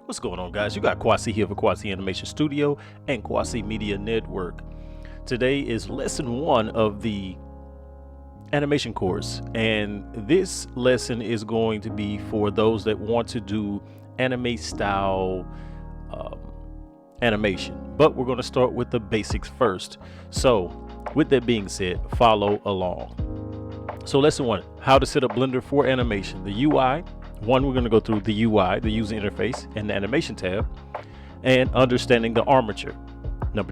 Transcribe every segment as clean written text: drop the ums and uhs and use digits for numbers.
What's going on, guys? You got Kwasi here for Kwasi Animation Studio and Kwasi Media Network. Today is lesson 1 of the animation course, and this lesson is going to be for those that want to do anime style animation, but we're going to start with the basics first. So with that being said, follow along. So lesson 1, how to set up Blender for animation. The UI, we're going to go through the UI, the user interface, and the animation tab, and understanding the armature. Number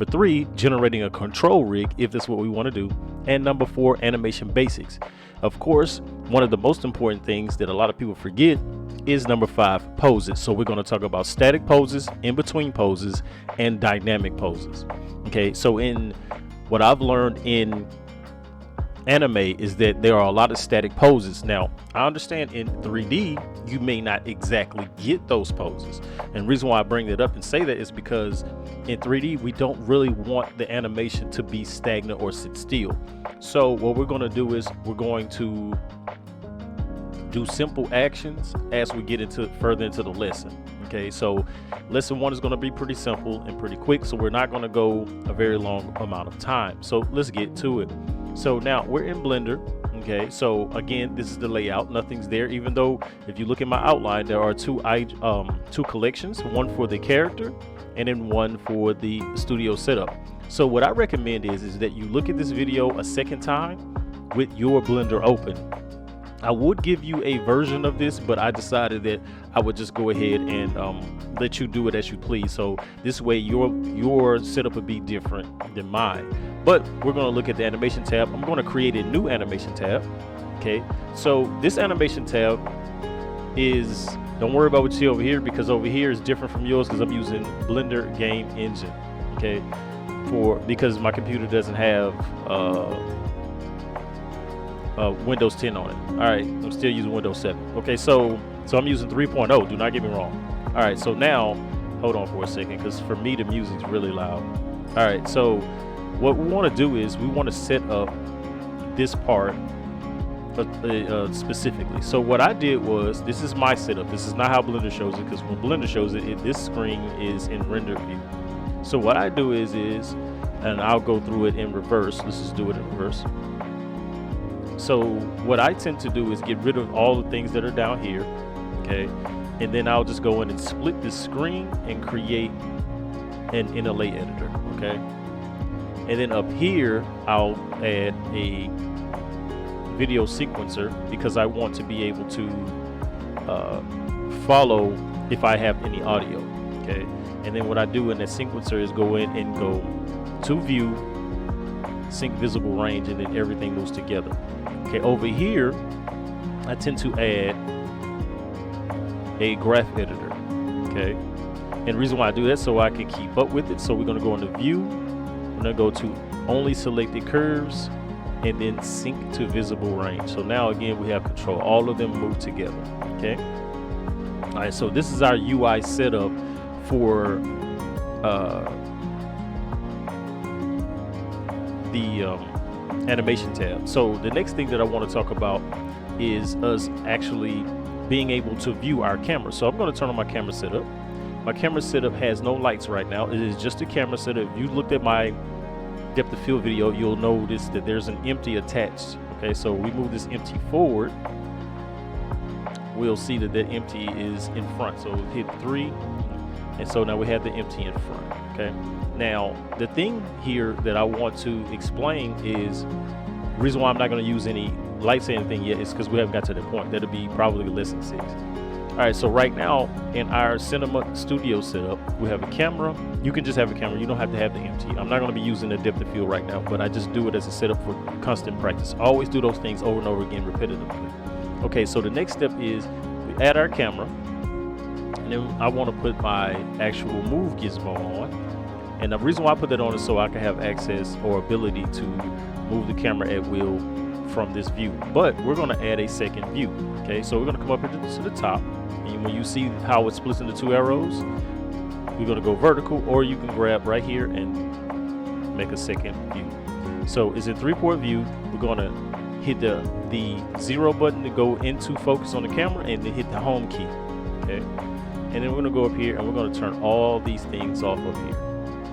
3, generating a control rig if that's what we want to do. And number 4, animation basics. Of course, one of the most important things that a lot of people forget is number 5, poses. So we're going to talk about static poses, in between poses, and dynamic poses. Okay, so in what I've learned in anime is that there are a lot of static poses. Now, I understand in 3D you may not exactly get those poses, and the reason why I bring that up and say that is because in 3D we don't really want the animation to be stagnant or sit still. So what we're going to do is we're going to do simple actions as we get into further into the lesson. Okay, so lesson 1 is going to be pretty simple and pretty quick, so we're not going to go a very long amount of time. So let's get to it. So now we're in Blender. Okay, so again, this is the layout. Nothing's there, even though if you look at my outline, there are two collections, one for the character and then one for the studio setup. So what I recommend is that you look at this video a second time with your Blender open. I would give you a version of this, but I decided that I would just go ahead and let you do it as you please. So this way your setup would be different than mine. But we're going to look at the animation tab. I'm going to create a new animation tab. Okay, so this animation tab is, don't worry about what you see over here, because over here is different from yours because I'm using Blender Game Engine. Okay, because my computer doesn't have Windows 10 on it. All right, I'm still using Windows 7. Okay, so I'm using 3.0. Do not get me wrong. All right, so now hold on for a second, because for me the music's really loud. All right, so what we want to do is we want to set up this part specifically. So what I did was, this is my setup. This is not how Blender shows it, because when Blender shows it, this screen is in render view. So what I do is and I'll go through it in reverse. Let's just do it in reverse. So what I tend to do is get rid of all the things that are down here, okay, and then I'll just go in and split this screen and create an interlay editor, okay, and then up here I'll add a video sequencer because I want to be able to follow if I have any audio, okay, and then what I do in that sequencer is go in and go to view, sync visible range, and then everything moves together. Okay, over here I tend to add a graph editor, okay, and the reason why I do that so I can keep up with it. So we're going to go into view, we're going to go to only selected curves, and then sync to visible range. So now again we have control, all of them move together. Okay, all right, so this is our UI setup for the animation tab. So the next thing that I want to talk about is us actually being able to view our camera. So I'm going to turn on my camera setup. My camera setup has no lights right now. It is just a camera setup. If you looked at my depth of field video, you'll notice that there's an empty attached. Okay, so we move this empty forward, we'll see that the empty is in front. So hit 3, and so now we have the empty in front. Okay, now the thing here that I want to explain is the reason why I'm not going to use any lights or anything yet is because we haven't got to that point. That'll be probably less than 6. All right, so right now in our Cinema Studio setup, we have a camera. You can just have a camera, you don't have to have the empty. I'm not going to be using the depth of field right now, but I just do it as a setup for constant practice. Always do those things over and over again repetitively. Okay, so the next step is we add our camera, and then I want to put my actual move gizmo on. And the reason why I put that on is so I can have access or ability to move the camera at will from this view. But we're going to add a second view. Okay, so we're going to come up here to the top, and when you see how it splits into 2 arrows, we're going to go vertical, or you can grab right here and make a second view. So it's in 3-point view. We're going to hit the 0 button to go into focus on the camera, and then hit the home key. okay? And then we're gonna go up here and we're gonna turn all these things off up here.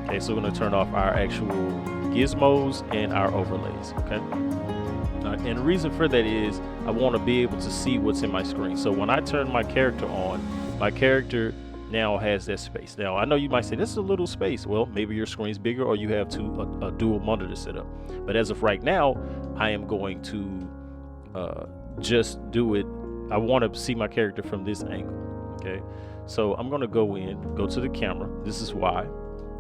Okay, so we're gonna turn off our actual gizmos and our overlays, okay? And the reason for that is I want to be able to see what's in my screen. So when I turn my character on, my character now has that space. Now I know you might say this is a little space. Well, maybe your screen's bigger or you have a dual monitor setup. But as of right now, I am going to just do it. I want to see my character from this angle. Okay, so I'm going to go to the camera. This is why,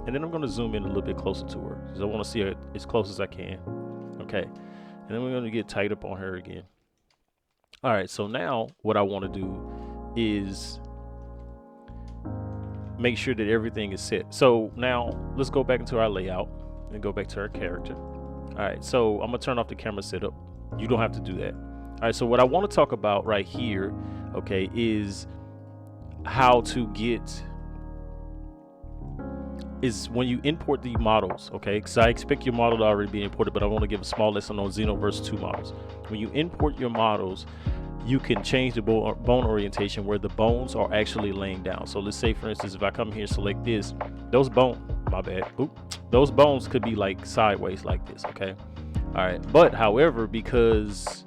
and then I'm going to zoom in a little bit closer to her because I want to see her as close as I can. Okay. And then we're going to get tight up on her again. All right, so now what I want to do is make sure that everything is set. So now let's go back into our layout and go back to our character. All right, so I'm going to turn off the camera setup. You don't have to do that. All right, so what I want to talk about right here, okay, is how to get is when you import the models, okay, because I expect your model to already be imported, but I want to give a small lesson on Xenoverse 2 models. When you import your models, you can change the bone orientation where the bones are actually laying down. So let's say, for instance, if I come here and select this, those bones could be like sideways like this, okay? All right, but however, because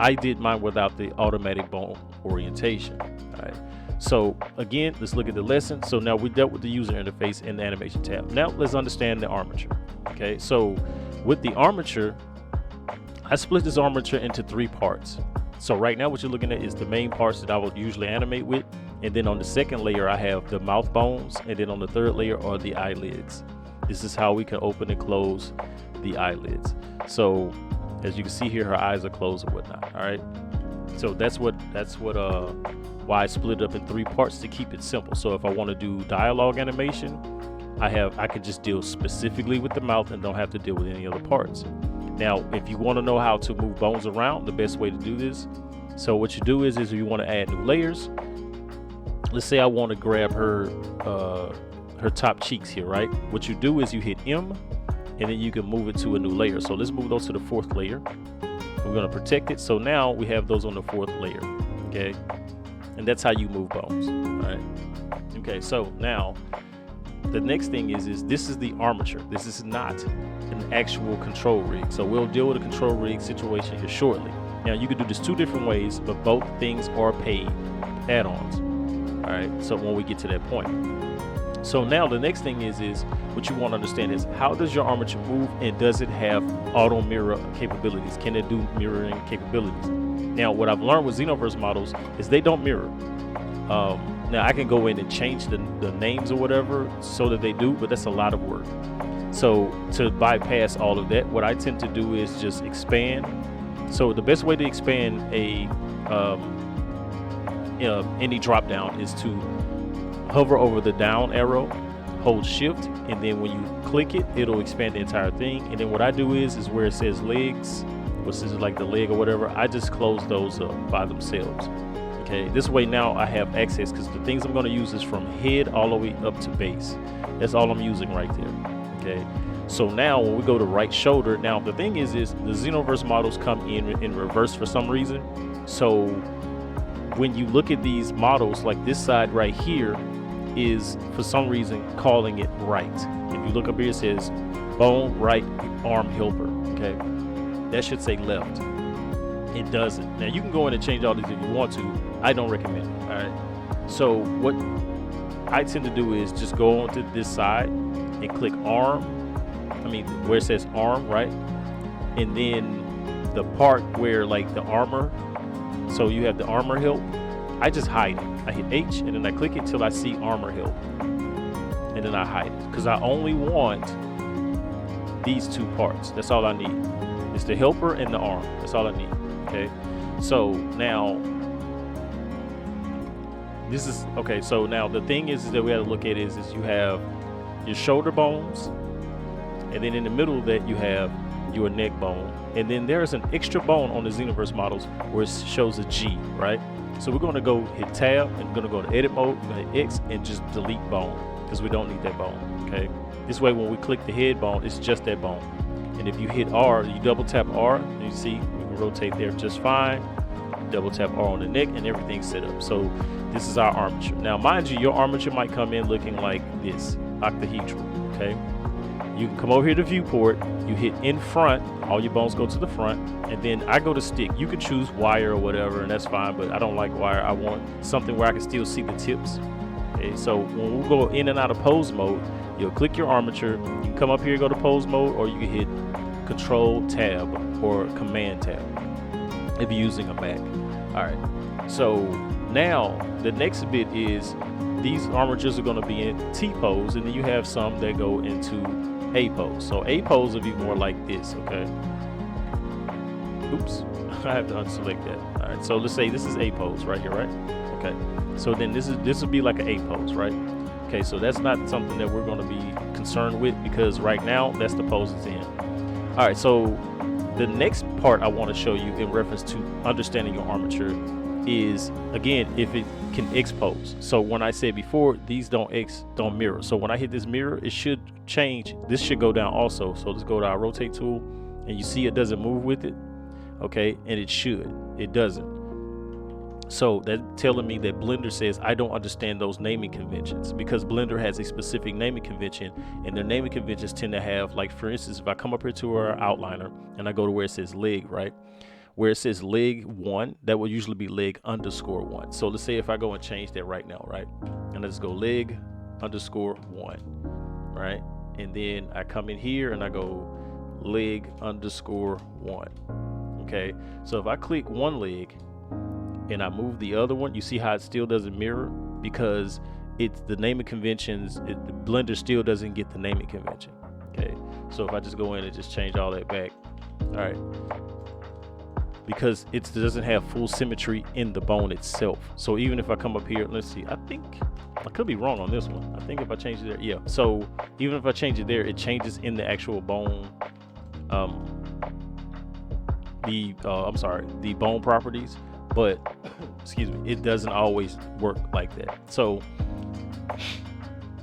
I did mine without the automatic bone orientation, all right? So again, let's look at the lesson. So now we dealt with the user interface in the animation tab. Now let's understand the armature. Okay, so with the armature, I split this armature into 3 parts. So right now what you're looking at is the main parts that I would usually animate with. And then on the second layer, I have the mouth bones. And then on the third layer are the eyelids. This is how we can open and close the eyelids. So as you can see here, her eyes are closed and whatnot. All right. So that's why I split it up in 3 parts to keep it simple. So if I want to do dialogue animation, I could just deal specifically with the mouth and don't have to deal with any other parts. Now, if you want to know how to move bones around, the best way to do this, so what you do is if you want to add new layers, let's say I want to grab her top cheeks here, right? What you do is you hit M, and then you can move it to a new layer. So let's move those to the 4th layer. We're going to protect it. So now we have those on the 4th layer, okay? And that's how you move bones, all right? Okay, so now the next thing is this is the armature. This is not an actual control rig. So we'll deal with a control rig situation here shortly. Now you can do this 2 different ways, but both things are paid add-ons, all right? So when we get to that point. So now the next thing is what you want to understand is how does your armature move and does it have auto mirror capabilities? Can it do mirroring capabilities? Now what I've learned with Xenoverse models is they don't mirror. Now I can go in and change the names or whatever so that they do, but that's a lot of work. So to bypass all of that, what I tend to do is just expand. So the best way to expand any drop down is to hover over the down arrow, hold shift, and then when you click it, it'll expand the entire thing. And then what I do is where it says legs, which is like the leg or whatever, I just close those up by themselves. Okay, this way now I have access because the things I'm going to use is from head all the way up to base. That's all I'm using right there. Okay, so now when we go to right shoulder, now the thing is the Xenoverse models come in reverse for some reason. So when you look at these models, like this side right here is for some reason calling it right. If you look up here, it says bone right arm helper. Okay, that should say left. It doesn't. Now you can go in and change all these if you want to. I don't recommend it. All right. So what I tend to do is just go onto this side and click arm. Where it says arm, right? And then the part where like the armor. So you have the armor help. I just hide it. I hit H and then I click it till I see armor help. And then I hide it because I only want these 2 parts. That's all I need. It's the helper and the arm. That's all I need. Okay, so now this is okay. So now the thing is that we have to look at is you have your shoulder bones, and then in the middle of that you have your neck bone, and then there's an extra bone on the Xenoverse models where it shows a G, right? So we're going to go hit tab and we're going to go to edit mode. We're going to hit X and just delete bone because we don't need that bone. Okay, this way when we click the head bone, it's just that bone. And if you hit R, you double tap R, and you see we can rotate there just fine. double tap R on the neck, and everything's set up. So this is our armature. Now mind you, your armature might come in looking like this, octahedral. Okay, you can come over here to viewport, you hit in front, all your bones go to the front, and then I go to stick. You can choose wire or whatever, and that's fine, but I don't like wire. I want something where I can still see the tips. Okay, so when we go in and out of pose mode, you'll click your armature, you can come up here, go to pose mode, or you can hit Control Tab or Command Tab if you're using a Mac. All right, so now the next bit is these armatures are going to be in T pose, and then you have some that go into A pose. So A pose will be more like this. Okay, oops, I have to unselect that. All right, so let's say this is A pose right here, right? Okay, so then this would be like an A pose, right? Okay, so that's not something that we're going to be concerned with, because right now that's the pose it's in. All right, so the next part I want to show you in reference to understanding your armature is, again, if it can X pose. So when I said before, these don't mirror. So when I hit this mirror, it should change. This should go down also. So let's go to our rotate tool, and you see it doesn't move with it. Okay, and it should. It doesn't. So that's telling me that Blender says I don't understand those naming conventions, because Blender has a specific naming convention, and their naming conventions tend to have, like, for instance, if I come up here to our outliner and I go to where it says leg, right? Where it says leg 1, that will usually be leg underscore 1. So let's say if I go and change that right now, right? And let's go leg underscore 1, right? And then I come in here and I go leg underscore 1. Okay, so if I click one leg and I move the other one, you see how it still doesn't mirror, because it's the naming conventions, the Blender still doesn't get the naming convention. Okay, so if I just go in and just change all that back, all right, because it doesn't have full symmetry in the bone itself. So even if I come up here, let's see, I think I could be wrong on this one. I think if I change it there, yeah, so even if I change it there, it changes in the actual bone, the bone properties, but excuse me, it doesn't always work like that. So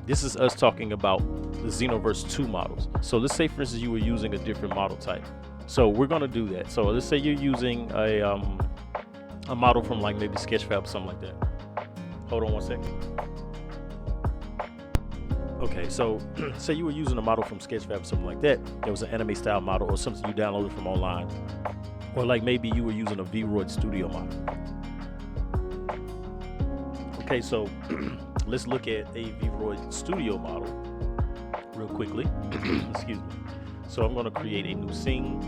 this is us talking about the Xenoverse 2 models. So let's say, for instance, you were using a different model type. So we're going to do that. So let's say you're using a model from, like, maybe Sketchfab or something like that. Hold on one second. Okay, so say you were using a model from Sketchfab or something like that. There was an anime style model or something you downloaded from online. Or like maybe you were using a V-Roid Studio model. Okay, so let's look at a V-Roid Studio model real quickly. Excuse me. So I'm going to create a new scene.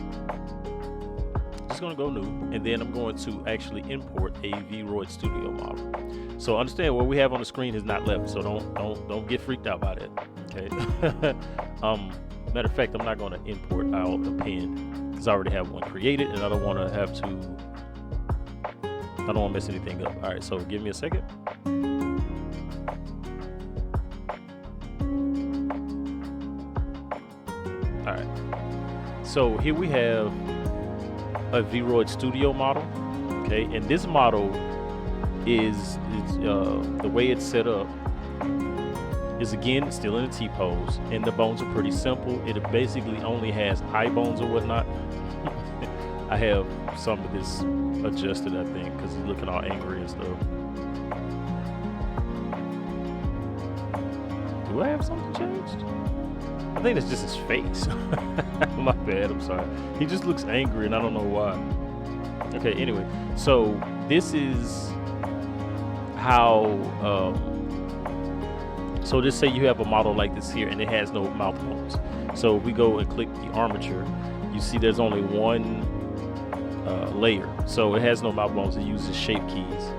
Just going to go new, and then I'm going to actually import a V-Roid Studio model. So understand what we have on the screen is not left, so don't get freaked out by that. Okay. Matter of fact, I'm not going to import out a pin, because I already have one created, and I don't want to mess anything up. All right, so give me a second. All right, so here we have a V-Roid Studio model. Okay, and this model is the way it's set up is, again, still in a T pose, and the bones are pretty simple. It basically only has eye bones or whatnot. I have some of this adjusted, I think, because he's looking all angry and stuff. Do I have something changed? I think it's just his face. My bad, I'm sorry. He just looks angry and I don't know why. Okay, anyway, so this is how so just say you have a model like this here and it has no mouth bones. So if we go and click the armature, you see there's only one layer. So it has no mouth bones. It uses shape keys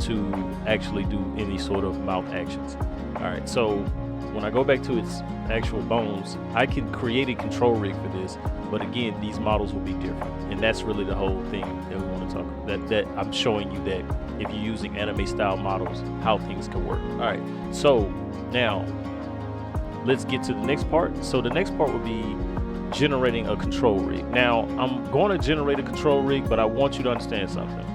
to actually do any sort of mouth actions. All right, so when I go back to its actual bones, I can create a control rig for this, but again, these models will be different, and that's really the whole thing that we want to talk about. That I'm showing you that if you're using anime style models, how things can work. All right, so now let's get to the next part. So the next part would be generating a control rig. Now I'm going to generate a control rig, but I want you to understand something.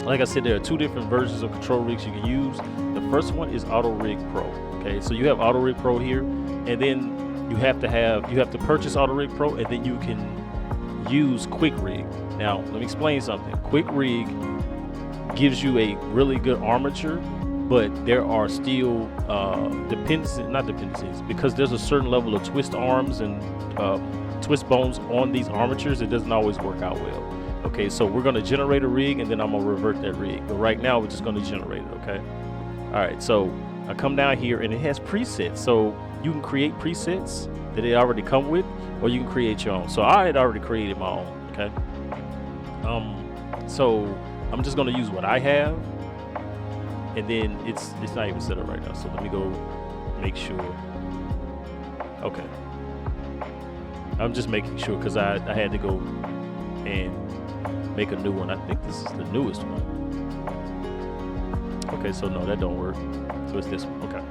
Like I said, there are two different versions of control rigs you can use. The first one is AutoRig Pro. Okay, so you have AutoRig Pro here, and then you have to purchase AutoRig Pro, and then you can use Quick Rig. Now let me explain something. Quick Rig gives you a really good armature, but there are still not dependencies, because there's a certain level of twist arms and twist bones on these armatures. It doesn't always work out well. Okay, so we're going to generate a rig, and then I'm going to revert that rig. But right now, we're just going to generate it, okay? All right, so I come down here, and it has presets. So you can create presets that they already come with, or you can create your own. So I had already created my own, okay? So I'm just going to use what I have, and then it's not even set up right now. So let me go make sure. Okay. I'm just making sure because I had to go and make a new one. I think this is the newest one. Okay, so no, that don't work. So it's this one. Okay.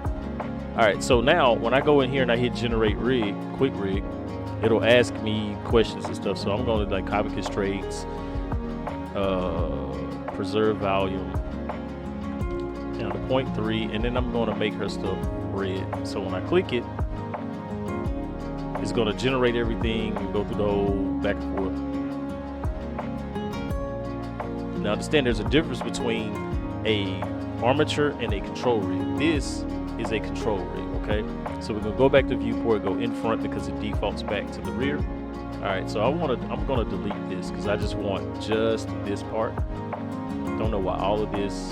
All right, so now when I go in here and I hit generate rig, quick rig, it'll ask me questions and stuff. So I'm going to like copy constraints, preserve volume down to 0.3, and then I'm going to make her stuff red. So when I click it, it's going to generate everything and go through the whole back and forth. Now understand there's a difference between a armature and a control rig. This is a control rig, okay? So we're gonna go back to viewport, go in front because it defaults back to the rear. All right, so I'm gonna delete this because I just want just this part. Don't know why all of this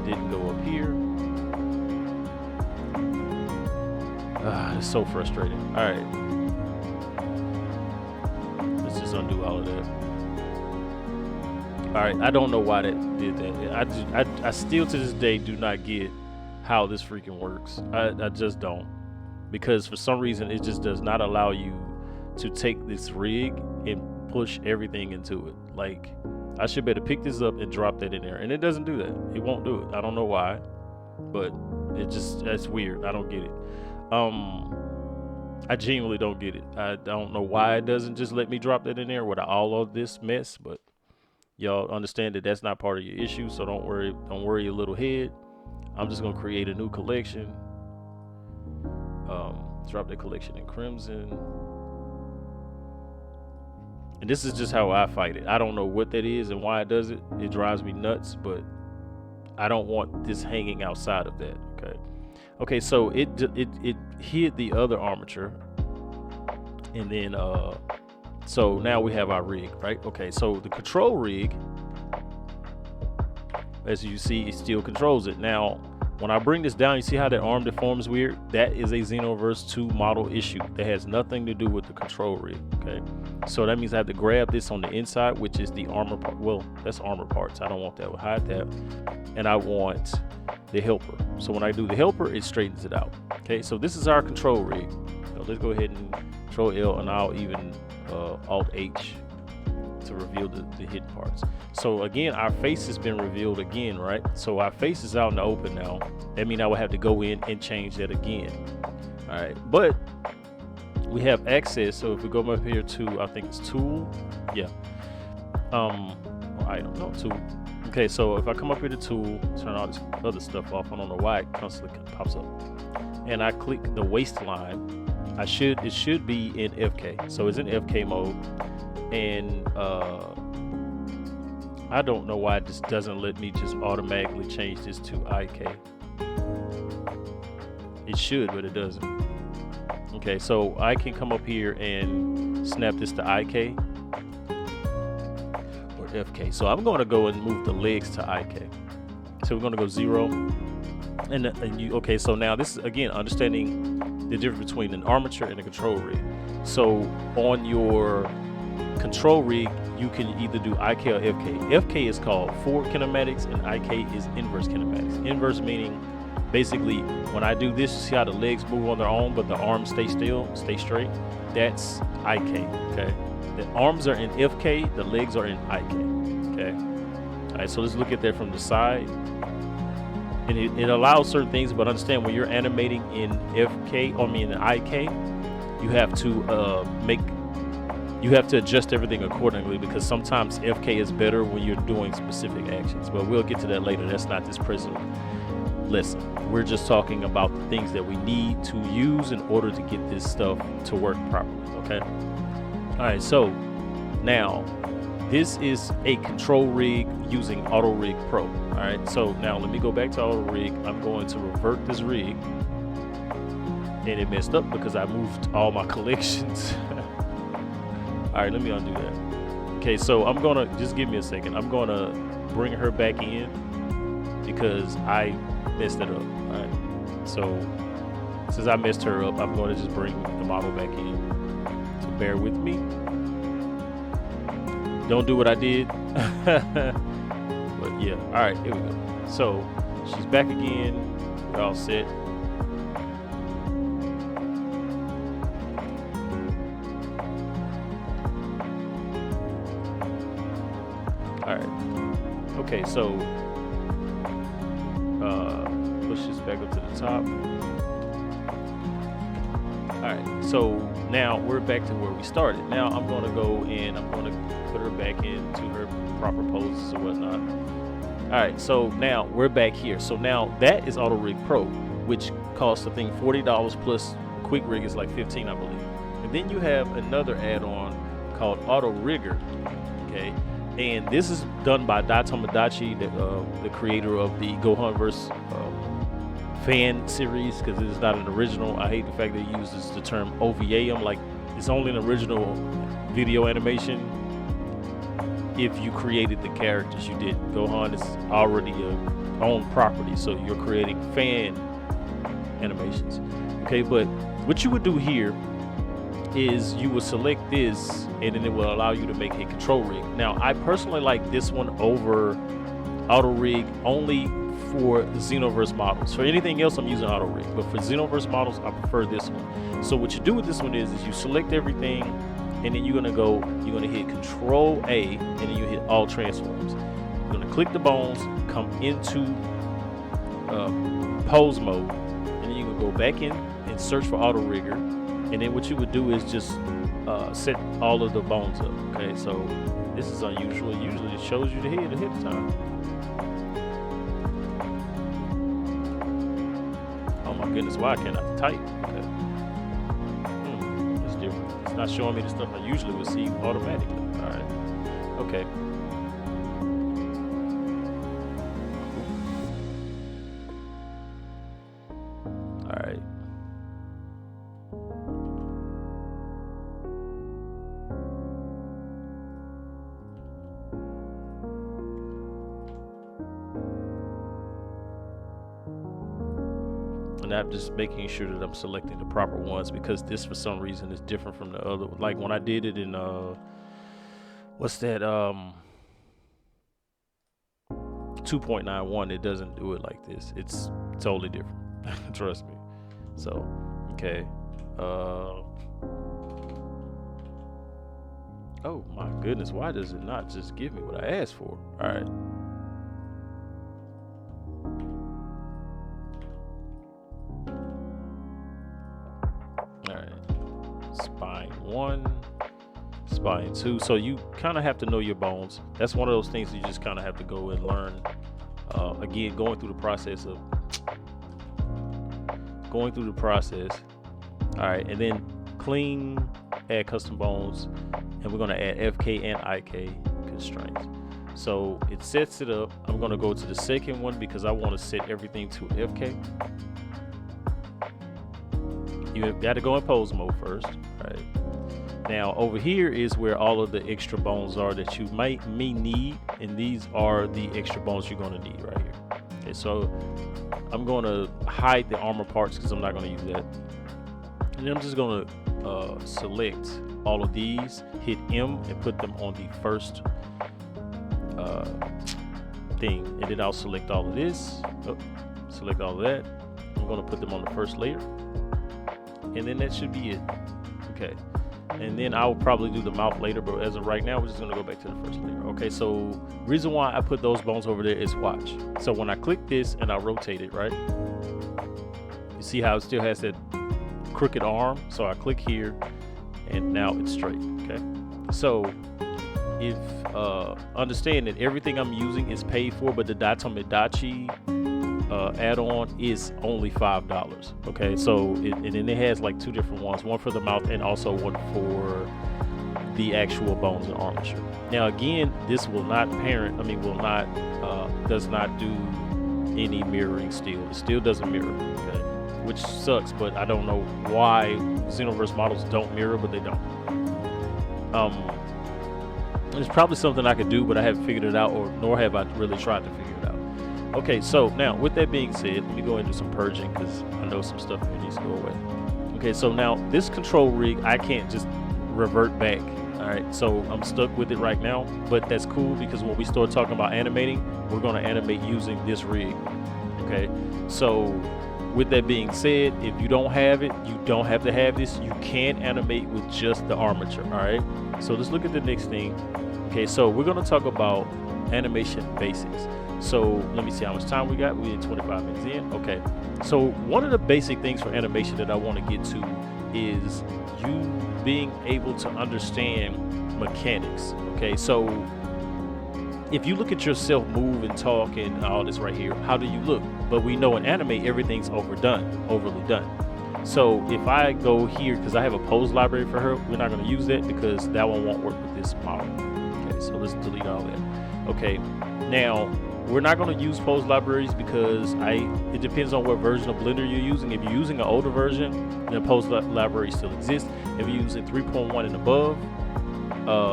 didn't go up here. It's so frustrating. All right, let's just undo all of that. All right, I don't know why that did that. I still to this day do not get how this freaking works. I just don't, because for some reason it just does not allow you to take this rig and push everything into it. Like, I should be able to pick this up and drop that in there, and it doesn't do that. It won't do it. I don't know why, but that's weird. I don't get it. I genuinely don't get it. I don't know why it doesn't just let me drop that in there without all of this mess, but y'all understand that that's not part of your issue, so don't worry your little head. I'm just gonna create a new collection. Drop that collection in crimson. And this is just how I fight it. I don't know what that is and why it does it. It drives me nuts, but I don't want this hanging outside of that, okay? Okay, so it hit the other armature, and then so now we have our rig, right? Okay, so the control rig, as you see, it still controls it. Now, when I bring this down, you see how that arm deforms weird? That is a Xenoverse 2 model issue. That has nothing to do with the control rig, okay? So that means I have to grab this on the inside, which is the armor part. Well, that's armor parts. I don't want that. We'll hide that. And I want the helper. So when I do the helper, it straightens it out. Okay, so this is our control rig. So let's go ahead and Control L, and I'll even Alt H to reveal the hidden parts. So again, our face has been revealed again, right? So our face is out in the open now. That means I will have to go in and change that again. All right, but we have access. So if we go up here to, I think it's tool, yeah. Item, no, tool. Okay, so if I come up here to tool, turn all this other stuff off. I don't know why it constantly pops up. And I click the waistline. It should be in FK. So it's in FK mode. And I don't know why it just doesn't let me just automatically change this to IK. It should, but it doesn't. Okay, so I can come up here and snap this to IK or FK. So I'm going to go and move the legs to IK. So we're going to go 0. Okay, so now this is, again, understanding the difference between an armature and a control rig. So on your control rig, you can either do IK or FK. FK is called forward kinematics, and IK is inverse kinematics. Inverse meaning basically when I do this, you see how the legs move on their own, but the arms stay still, stay straight? That's IK, okay? The arms are in FK, the legs are in IK, okay? All right, so let's look at that from the side. And it allows certain things, but understand when you're animating in FK, in IK, you have to adjust everything accordingly, because sometimes FK is better when you're doing specific actions. But we'll get to that later. That's not this present lesson. We're just talking about the things that we need to use in order to get this stuff to work properly, okay? All right, so now this is a control rig using AutoRig Pro. All right, so now let me go back to AutoRig. I'm going to revert this rig, and it messed up because I moved all my collections. All right, let me undo that. Okay, so I'm gonna, just give me a second. I'm gonna bring her back in because I messed it up. All right, so since I messed her up, I'm gonna just bring the model back in. So bear with me. Don't do what I did. But yeah, all right, here we go. So she's back again. We're all set. All right. Okay, so push this back up to the top. All right, so now we're back to where we started. Now I'm gonna go and I'm gonna put her back into her proper poses or whatnot. All right, so now we're back here. So now that is AutoRig Pro, which costs, I think, $40 plus Quick Rig is like $15, I believe. And then you have another add-on called AutoRigger, okay? And this is done by Tomodachi, the creator of the Gohanverse fan series, because it's not an original. I hate the fact that he uses the term OVA. I'm like, it's only an original video animation if you created the characters. You did. Gohan is already a own property, so you're creating fan animations. Okay, but what you would do here is you will select this, and then it will allow you to make a control rig. Now, I personally like this one over AutoRig only for the Xenoverse models. For anything else, I'm using AutoRig, but for Xenoverse models, I prefer this one. So what you do with this one is you select everything, and then you're gonna hit Control A, and then you hit all transforms. You're gonna click the bones, come into pose mode, and then you can go back in and search for AutoRigger. And then what you would do is just set all of the bones up. Okay, so this is unusual. Usually it shows you the head ahead of time. Oh my goodness, why can't I type? Okay. It's different. It's not showing me the stuff I usually would see automatically. All right. Okay. All right. And I'm just making sure that I'm selecting the proper ones, because this for some reason is different from the other. Like when I did it in what's that 2.91, it doesn't do it like this. It's totally different. Trust me. So okay, oh my goodness, why does it not just give me what I asked for? All right. Spine 1, spine 2. So you kind of have to know your bones. That's one of those things you just kind of have to go and learn. Again, going through the process. All right, and then clean, add custom bones, and we're going to add FK and IK constraints. So it sets it up. I'm going to go to the second one because I want to set everything to FK. You got to go in pose mode first. Right now over here is where all of the extra bones are that you may need, and these are the extra bones you're going to need right here. Okay, so I'm going to hide the armor parts because I'm not going to use that, and then I'm just going to select all of these, hit M, and put them on the first thing, and then I'll select all of this, select all of that. I'm going to put them on the first layer, and then that should be it. Okay, and then I'll probably do the mouth later, but as of right now, we're just gonna go back to the first layer. Okay, so reason why I put those bones over there is watch. So when I click this and I rotate it, right, you see how it still has that crooked arm? So I click here and now it's straight. Okay, so if understand that everything I'm using is paid for, but the Tomodachi add-on is only $5. Okay, so and then it has like two different ones, one for the mouth and also one for the actual bones and armature. Now again, this will not parent, does not do any mirroring still. It still doesn't mirror, okay? Which sucks, but I don't know why Xenoverse models don't mirror, but they don't. It's probably something I could do, but I haven't figured it out, nor have I really tried to figure it out. Okay, so now with that being said, let me go into some purging because I know some stuff here needs to go away. Okay, so now this control rig, I can't just revert back. All right, so I'm stuck with it right now, but that's cool because when we start talking about animating, we're going to animate using this rig. Okay, so with that being said, if you don't have it, you don't have to have this. You can animate with just the armature. All right, so let's look at the next thing. Okay, so we're going to talk about animation basics. So let me see how much time we got. We're 25 minutes in. Okay, so one of the basic things for animation that I want to get to is you being able to understand mechanics. Okay, so if you look at yourself move and talk and all this right here, how do you look? But we know in anime everything's overly done. So if I go here, because I have a pose library for her, we're not going to use that because that one won't work with this model. Okay, so let's delete all that. Okay, now we're not going to use pose libraries because it depends on what version of Blender you're using. If you're using an older version, then pose library still exists. If you're using 3.1 and above,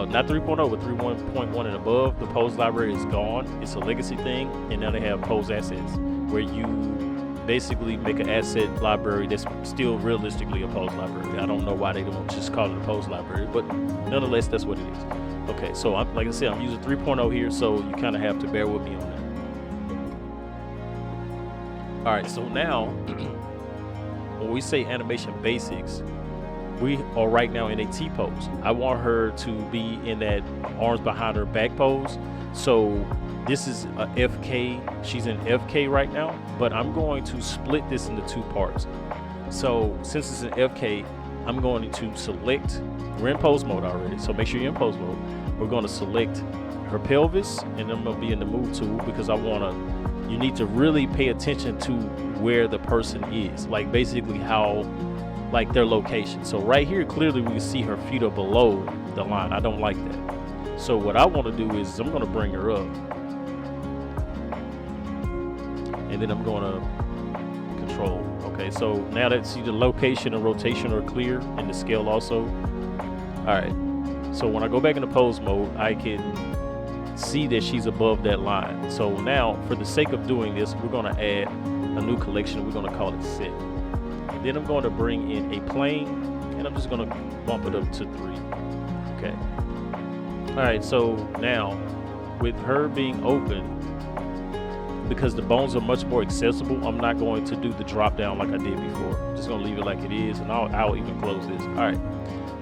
not 3.0, but 3.1 and above, the pose library is gone. It's a legacy thing, and now they have pose assets, where you basically make an asset library that's still realistically a pose library. I don't know why they don't just call it a pose library, but nonetheless, that's what it is. Okay, so like I said, I'm using 3.0 here, so you kind of have to bear with me on that. All right, so now when we say animation basics, we are right now in a T pose. I want her to be in that arms behind her back pose. So this is a FK. She's in FK right now, but I'm going to split this into two parts. So since it's an FK, I'm going to select, we're in pose mode already, so make sure you're in pose mode. We're going to select her pelvis, and I'm going to be in the move tool because you need to really pay attention to where the person is, like basically like their location. So right here, clearly we can see her feet are below the line. I don't like that. So what I want to do is I'm going to bring her up, and then I'm going to control. Okay, so now that see the location and rotation are clear, and the scale also. All right, so when I go back into pose mode, I can see that she's above that line. So now, for the sake of doing this, we're going to add a new collection. We're going to call it set. And then I'm going to bring in a plane, and I'm just going to bump it up to 3. Okay. All right, so now with her being open, because the bones are much more accessible, I'm not going to do the drop down like I did before. I'm just going to leave it like it is, and I'll even close this. All right.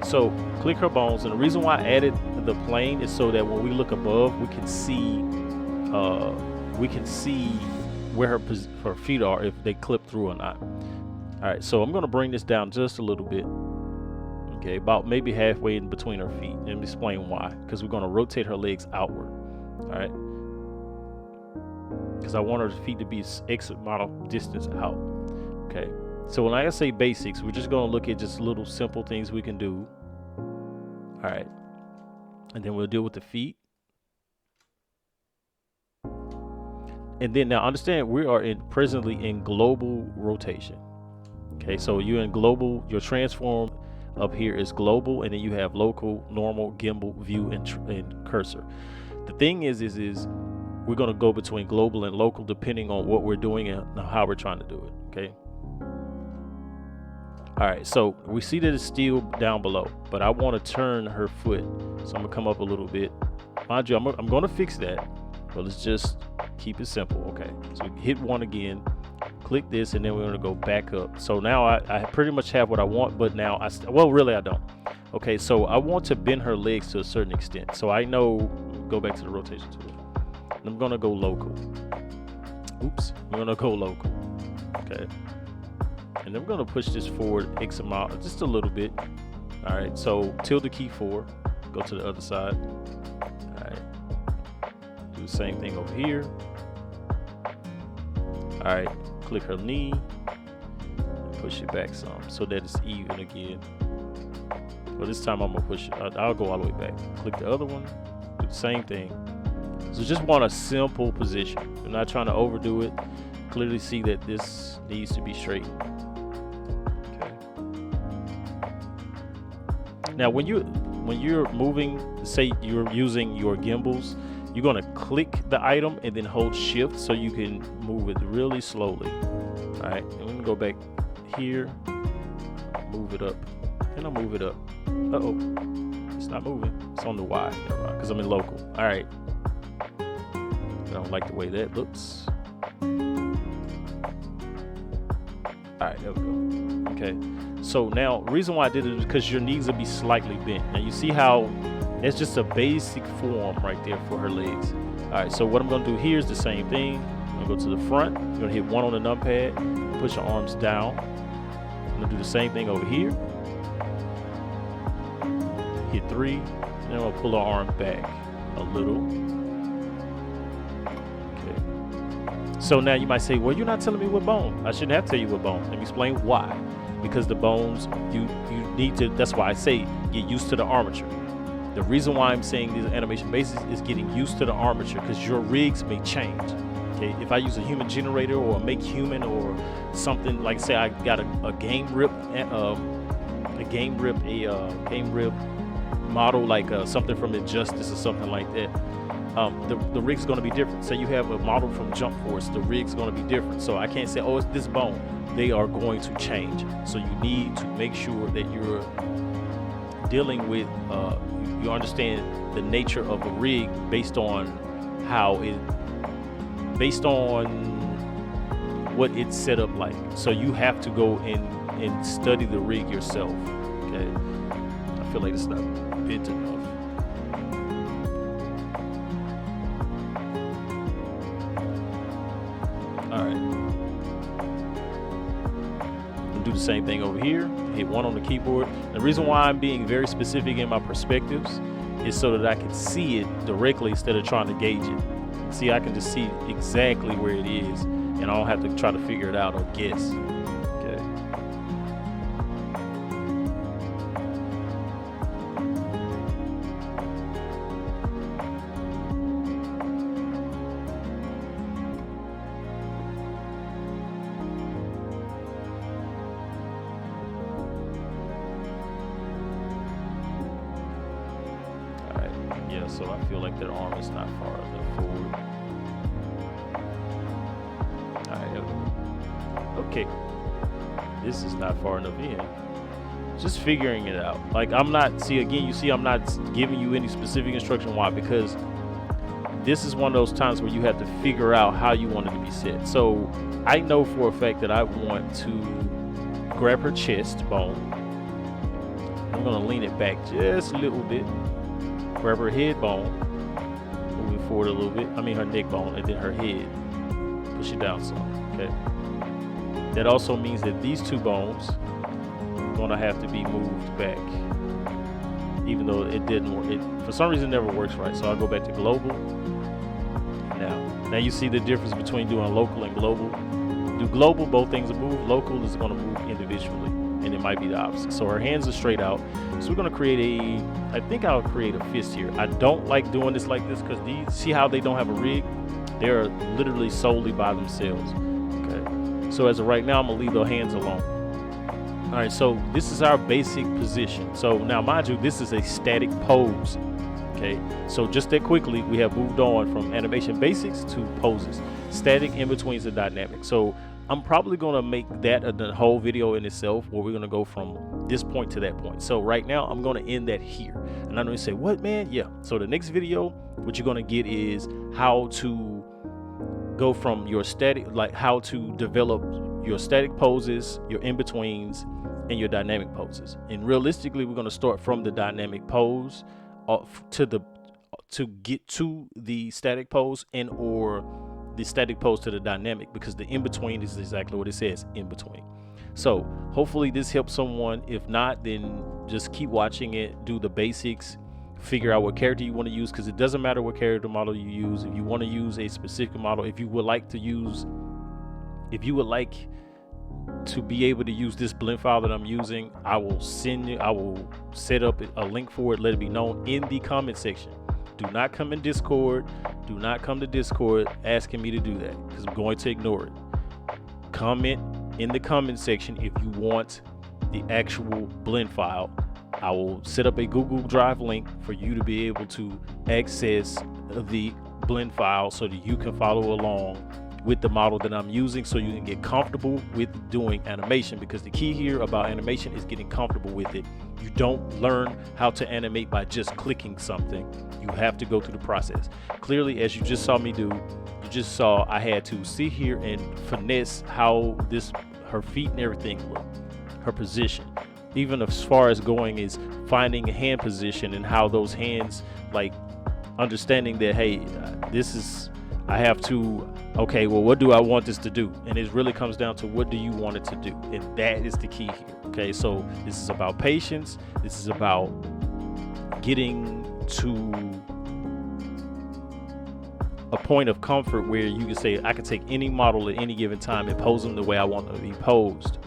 So click her bones, and the reason why I added the plane is so that when we look above, we can see where her feet are, if they clip through or not. All right, so I'm going to bring this down just a little bit. Okay, about maybe halfway in between her feet, and explain why. Because we're going to rotate her legs outward. All right, because I want her feet to be X amount of distance out. Okay. So when I say basics, we're just going to look at just little simple things we can do. All right. And then we'll deal with the feet. And then now understand we are presently in global rotation. Okay, so you're in global, your transform up here is global, and then you have local, normal, gimbal, view, and cursor. The thing is we're going to go between global and local depending on what we're doing and how we're trying to do it. Okay. All right, so we see that it's still down below, but I want to turn her foot. So I'm gonna come up a little bit. Mind you, I'm gonna fix that, but let's just keep it simple. Okay, so hit 1 again, click this, and then we're gonna go back up. So now I pretty much have what I want, but now well, really I don't. Okay, so I want to bend her legs to a certain extent. So I know, go back to the rotation tool. I'm gonna go local. Oops, I'm gonna go local. Okay. And then we're going to push this forward X amount, just a little bit. All right, so tilde key 4, go to the other side. All right, do the same thing over here. All right, click her knee, and push it back some so that it's even again. Well, this time I'm gonna push it. I'll go all the way back. Click the other one, do the same thing. So just want a simple position. I'm not trying to overdo it. Clearly see that this needs to be straight. Okay. Now when you're moving, say you're using your gimbals, you're gonna click the item and then hold shift so you can move it really slowly. All right, I'm gonna go back here, move it up, and I'll move it up. Uh-oh, it's not moving. It's on the Y, because I'm in local. All right. I don't like the way that looks. All right, there we go. Okay, so now the reason why I did it is because your knees will be slightly bent. Now you see how it's just a basic form right there for her legs. All right, so what I'm gonna do here is the same thing. I'm gonna go to the front. I'm gonna hit 1 on the numpad, push your arms down. I'm gonna do the same thing over here. Hit 3, and then I'm gonna pull our arm back a little. So now you might say, well, you're not telling me what bone. I shouldn't have to tell you what bone. Let me explain why. Because the bones, you need to, that's why I say get used to the armature. The reason why I'm saying these animation basics is getting used to the armature, because your rigs may change. Okay, if I use a human generator or a make human or something, like say I got a game rip model, like something from Injustice or something like that. The rig's going to be different. So you have a model from Jump Force, the rig's going to be different. So I can't say, oh, it's this bone. They are going to change. So you need to make sure that you're dealing with, you understand the nature of a rig based on what it's set up like. So you have to go and study the rig yourself. Okay, I feel like it's not bent enough. All right, do the same thing over here. Hit 1 on the keyboard. The reason why I'm being very specific in my perspectives is so that I can see it directly instead of trying to gauge it. See, I can just see exactly where it is, and I don't have to try to figure it out or guess. Okay. Yeah, so I feel like that arm is not far enough forward. Alright, okay. This is not far enough in. Just figuring it out. Like, I'm not, see again, you see I'm not giving you any specific instruction. Why? Because this is one of those times where you have to figure out how you want it to be set. So I know for a fact that I want to grab her chest bone. I'm gonna lean it back just a little bit. Grab her head bone, moving forward a little bit. I mean her neck bone, and then her head. Push it down some. Okay. That also means that these two bones are gonna have to be moved back, even though it didn't work. It for some reason never works right. So I'll go back to global. Now you see the difference between doing local and global. Do global, both things will move. Local is gonna move individually, and it might be the opposite. So her hands are straight out. So we're gonna create I think I'll create a fist here. I don't like doing this like this because these, see how they don't have a rig? They're literally solely by themselves. Okay. So as of right now, I'm gonna leave the hands alone. All right, so this is our basic position. So now mind you, this is a static pose. Okay, so just that quickly, we have moved on from animation basics to poses. Static, in betweens, and dynamic. So I'm probably gonna make that a whole video in itself, where we're gonna go from this point to that point. So right now, I'm gonna end that here. And I'm gonna say, what, man? Yeah. So the next video, what you're gonna get is how to go from your static, like how to develop your static poses, your in-betweens, and your dynamic poses. And realistically, we're gonna start from the dynamic pose to get to the static pose, and or the static pose to the dynamic, because the in-between is exactly what it says, in between. So hopefully this helps someone. If not, then just keep watching it, do the basics, figure out what character you want to use, because it doesn't matter what character model you use. If you want to use a specific model, if you would like to be able to use this blend file that I'm using, I will set up a link for it, let it be known in the comment section. Do not come in Discord. Do not come to Discord asking me to do that, because I'm going to ignore it. Comment in the comment section if you want the actual blend file. I will set up a Google Drive link for you to be able to access the blend file so that you can follow along with the model that I'm using, so you can get comfortable with doing animation, because the key here about animation is getting comfortable with it. You don't learn how to animate by just clicking something. You have to go through the process. Clearly, as you just saw me do, you just saw I had to sit here and finesse how her feet and everything look, her position, even as far as going is finding a hand position and how those hands, like understanding that, hey, I have to, okay, well, what do I want this to do? And it really comes down to, what do you want it to do? And that is the key here. Okay, so this is about patience. This is about getting to a point of comfort where you can say, I can take any model at any given time and pose them the way I want them to be posed.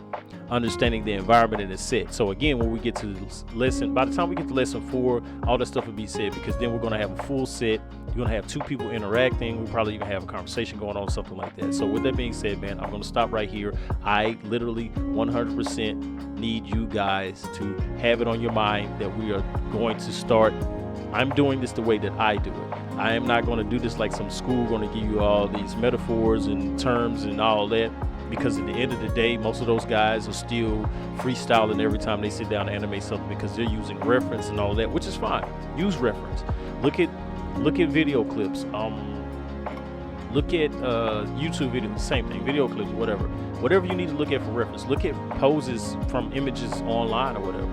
Understanding the environment and the set. So again, when we get to lesson, by the time we get to lesson 4, all that stuff will be said, because then we're going to have a full set. You're going to have 2 people interacting. We'll probably even have a conversation going on, something like that. So with that being said, man, I'm going to stop right here. I literally 100% need you guys to have it on your mind that we are going to start. I'm doing this the way that I do it. I am not going to do this like some school going to give you all these metaphors and terms and all that, because at the end of the day, most of those guys are still freestyling every time they sit down to animate something, because they're using reference and all that, which is fine. Use reference. Look at video clips. Look at YouTube videos, same thing, video clips, whatever you need to look at for reference. Look at poses from images online or whatever,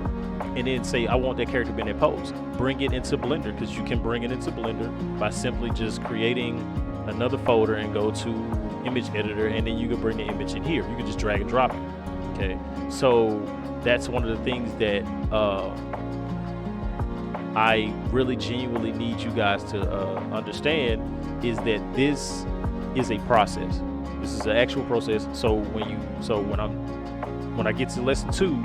and then say, I want that character to be in that pose. Bring it into Blender, because you can bring it into Blender by simply just creating another folder and go to image editor, and then you can bring the image in here. You can just drag and drop it. Okay, so that's one of the things that I really genuinely need you guys to understand, is that this is a process. This is an actual process. So when I get to lesson 2,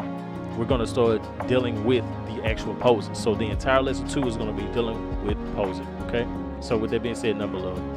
we're going to start dealing with the actual poses. So the entire lesson 2 is going to be dealing with posing. Okay, so with that being said, number love.